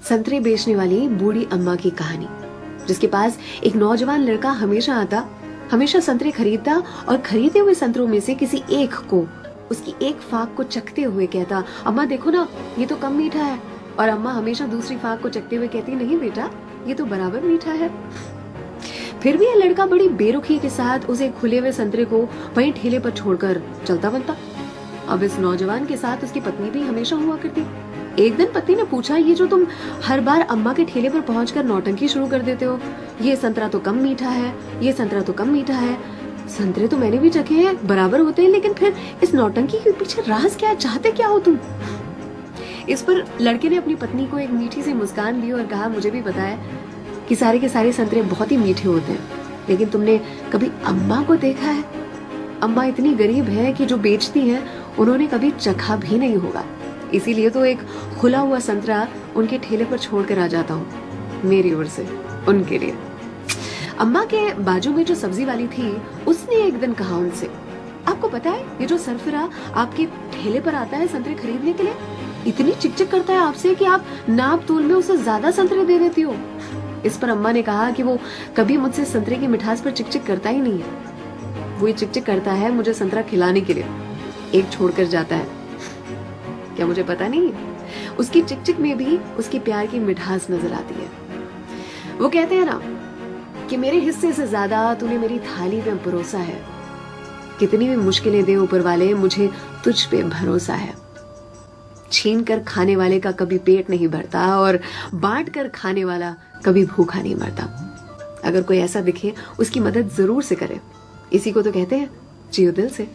संतरे बेचने वाली बूढ़ी अम्मा की कहानी, जिसके पास एक नौजवान लड़का हमेशा आता, हमेशा संतरे खरीदता और खरीदे हुए संतरों में से किसी एक को, उसकी एक फाक को चखते हुए कहता, अम्मा देखो ना, ये तो कम मीठा है। और अम्मा हमेशा दूसरी फाक को चखते हुए कहती, नहीं बेटा, ये तो बराबर मीठा है। फिर भी यह लड़का बड़ी बेरुखी के साथ उसे खुले हुए संतरे को वहीं ठेले पर छोड़कर चलता बनता। अब इस नौजवान के साथ उसकी पत्नी भी हमेशा हुआ करती। एक दिन पत्नी ने पूछा, ये जो तुम हर बार अम्मा के ठेले पर पहुंचकर नौटंकी शुरू कर देते हो, ये संतरा तो कम मीठा है, ये संतरा तो कम मीठा है। संतरे तो मैंने भी चखे हैं, बराबर होते हैं, लेकिन फिर इस नौटंकी के पीछे राज क्या है, चाहते क्या हो तुम? इस पर लड़के ने अपनी पत्नी को एक मीठी सी मुस्कान दी और कहा, मुझे भी पता है कि सारे के सारे संतरे बहुत ही मीठे होते हैं, लेकिन तुमने कभी अम्मा को देखा है? अम्मा इतनी गरीब है कि जो बेचती हैं उन्होंने कभी चखा भी नहीं होगा, इसीलिए तो एक खुला हुआ संतरा उनके ठेले पर छोड़कर आ जाता हूँ, मेरी ओर से उनके लिए। अम्मा के बाजू में जो सब्जी वाली थी, उसने एक दिन कहा उनसे, आपको पता है ये जो सरफिरा आपके ठेले पर आता है संतरे खरीदने के लिए, इतनी चिकचिक करता है आपसे कि आप नाप तोल में उसे ज्यादा संतरे दे देती हो। इस पर अम्मा ने कहा कि वो कभी मुझसे संतरे की मिठास पर चिकचिक करता ही नहीं है, वो ये चिकचिक करता है मुझे संतरा खिलाने के लिए, एक छोड़कर जाता है। क्या मुझे पता नहीं है? उसकी चिकचिक में भी उसकी प्यार की मिठास नजर आती है। वो कहते हैं ना कि मेरे हिस्से से ज्यादा तूने मेरी थाली पे परोसा है, कितनी भी मुश्किलें दे ऊपर वाले, मुझे तुझ पे भरोसा है। छीन कर खाने वाले का कभी पेट नहीं भरता और बांट कर खाने वाला कभी भूखा नहीं मरता। अगर कोई ऐसा दिखे, उसकी मदद जरूर से करे। इसी को तो कहते हैं जियो दिल से।